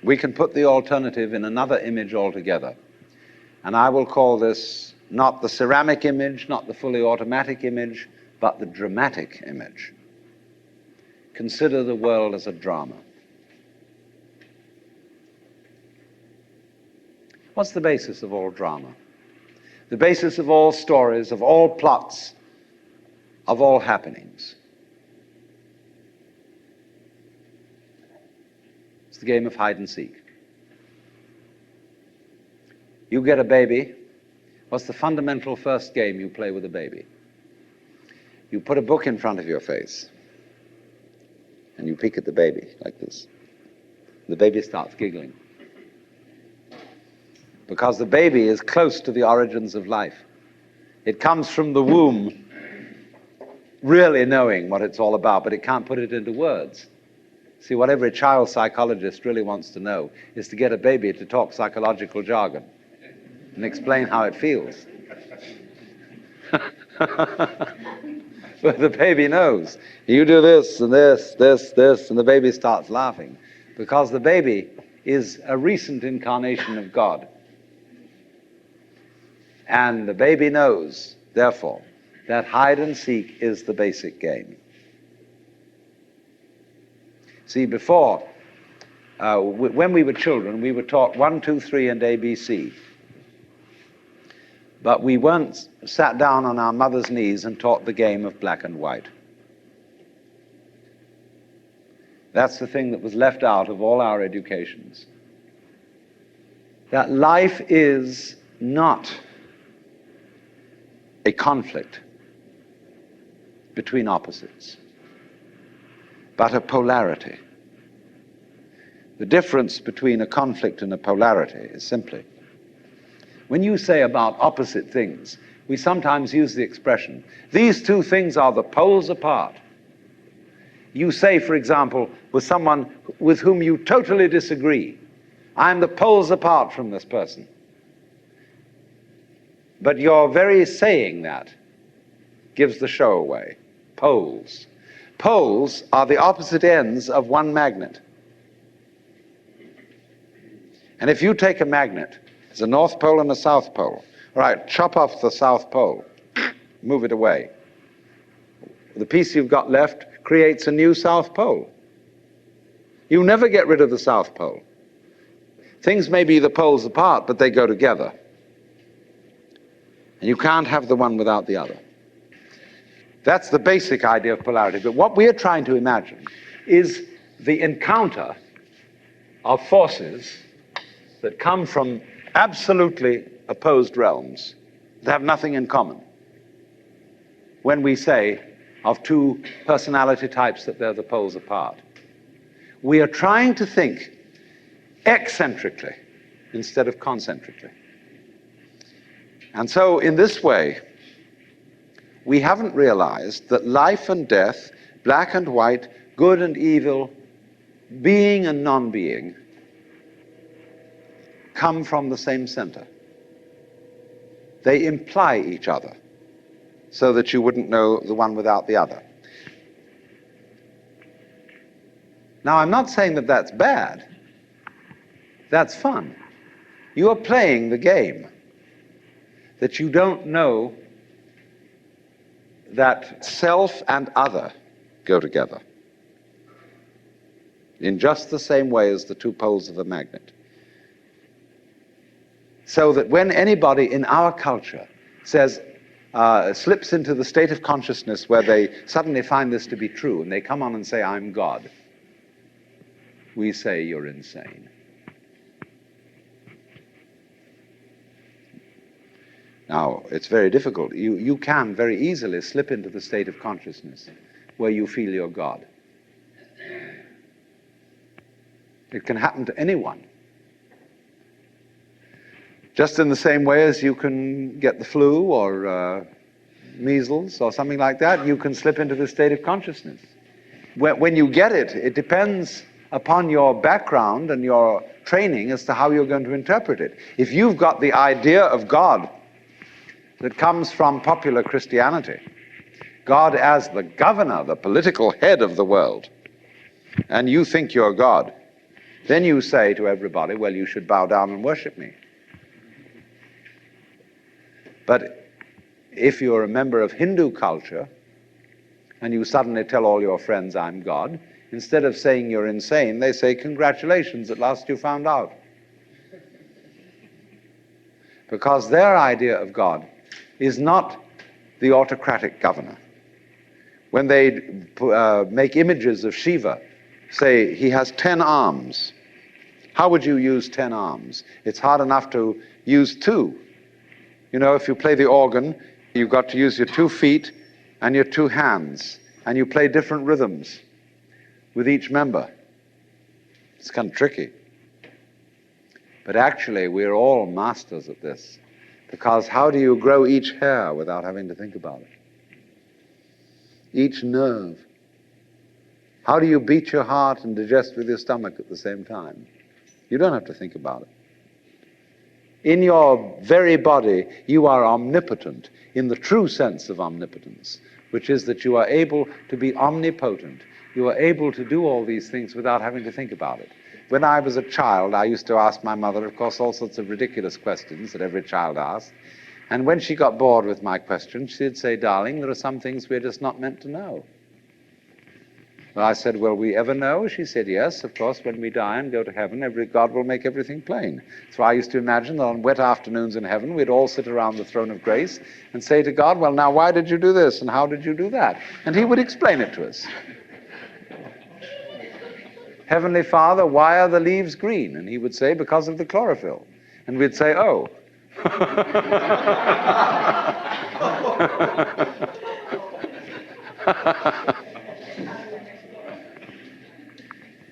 We can put the alternative in another image altogether. And I will call this not the ceramic image, not the fully automatic image, but the dramatic image. Consider the world as a drama. What's the basis of all drama? The basis of all stories, of all plots, of all happenings. It's the game of hide and seek. You get a baby. What's the fundamental first game you play with a baby? You put a book in front of your face and you peek at the baby like this. The baby starts giggling because the baby is close to the origins of life. It comes from the womb really knowing what it's all about, but it can't put it into words. See, what every child psychologist really wants to know is to get a baby to talk psychological jargon and explain how it feels. But the baby knows. You do this and this, this, and the baby starts laughing because the baby is a recent incarnation of God. And the baby knows, therefore, that hide and seek is the basic game. See, before, when we were children, we were taught 1, 2, 3, and ABC. But we weren't sat down on our mother's knees and taught the game of black and white. That's the thing that was left out of all our educations. That life is not a conflict between opposites, but a polarity. The difference between a conflict and a polarity is simply, when you say about opposite things, we sometimes use the expression, these two things are the poles apart. You say, for example, with someone with whom you totally disagree, I'm the poles apart from this person. But your very saying that gives the show away. Poles. Poles are the opposite ends of one magnet. And if you take a magnet, it's a north pole and a south pole. All right, chop off the south pole, move it away. The piece you've got left creates a new south pole. You never get rid of the south pole. Things may be the poles apart, but they go together. And you can't have the one without the other. That's the basic idea of polarity. But what we are trying to imagine is the encounter of forces that come from absolutely opposed realms that have nothing in common. When we say of two personality types that they're the poles apart, we are trying to think eccentrically instead of concentrically. And so in this way, we haven't realized that life and death, black and white, good and evil, being and non-being, come from the same center. They imply each other so that you wouldn't know the one without the other. Now, I'm not saying that that's bad. That's fun. You are playing the game that you don't know that self and other go together in just the same way as the two poles of a magnet. So that when anybody in our culture says, slips into the state of consciousness where they suddenly find this to be true and they come on and say, I'm God, we say, you're insane. Now, it's very difficult. You can very easily slip into the state of consciousness where you feel you're God. It can happen to anyone. Just in the same way as you can get the flu or measles or something like that, you can slip into the state of consciousness. When you get it, it depends upon your background and your training as to how you're going to interpret it. If you've got the idea of God that comes from popular Christianity, God as the governor, the political head of the world, and you think you're God, Then you say to everybody, well, you should bow down and worship me. But if you're a member of Hindu culture and you suddenly tell all your friends, I'm God, instead of saying you're insane, they say, congratulations, at last you found out. Because their idea of God is not the autocratic governor. When they make images of Shiva, say he has 10 arms. How would you use 10 arms? It's hard enough to use 2. You know, if you play the organ, you've got to use your 2 feet and your 2 hands, and you play different rhythms with each member. It's kind of tricky. But actually, we're all masters at this, because how do you grow each hair without having to think about it? Each nerve. How do you beat your heart and digest with your stomach at the same time? You don't have to think about it. In your very body, you are omnipotent in the true sense of omnipotence, which is that you are able to be omnipotent. You are able to do all these things without having to think about it. When I was a child, I used to ask my mother, of course, all sorts of ridiculous questions that every child asks. And when she got bored with my questions, she'd say, darling, there are some things we're just not meant to know. Well, I said, will we ever know? She said, yes, of course, when we die and go to heaven, God will make everything plain. So I used to imagine that on wet afternoons in heaven, we'd all sit around the throne of grace and say to God, well, now, why did you do this? And how did you do that? And he would explain it to us. Heavenly Father, why are the leaves green? And he would say, because of the chlorophyll. And we'd say, oh.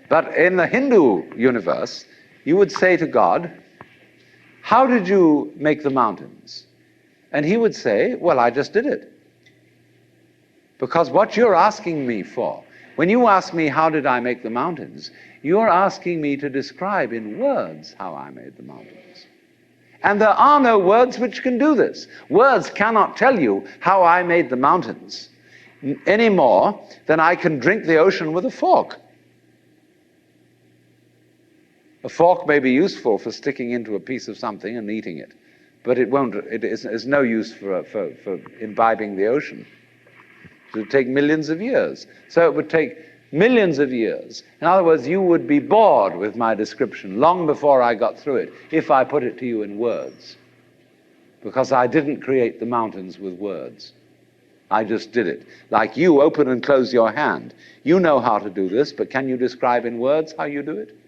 But in the Hindu universe, you would say to God, how did you make the mountains? And he would say, well, I just did it. Because what you're asking me for, when you ask me how did I make the mountains, you're asking me to describe in words how I made the mountains. And there are no words which can do this. Words cannot tell you how I made the mountains any more than I can drink the ocean with a fork. A fork may be useful for sticking into a piece of something and eating it, but it is no use for imbibing the ocean. It would take millions of years. So it would take millions of years. In other words, you would be bored with my description long before I got through it if I put it to you in words. Because I didn't create the mountains with words. I just did it. Like you open and close your hand. You know how to do this, but can you describe in words how you do it?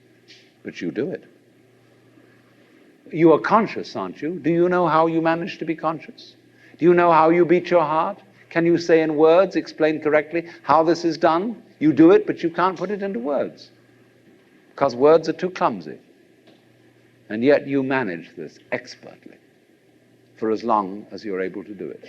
But you do it. You are conscious, aren't you? Do you know how you manage to be conscious? Do you know how you beat your heart? Can you say in words, explain correctly how this is done? You do it, but you can't put it into words. Because words are too clumsy. And yet you manage this expertly for as long as you're able to do it.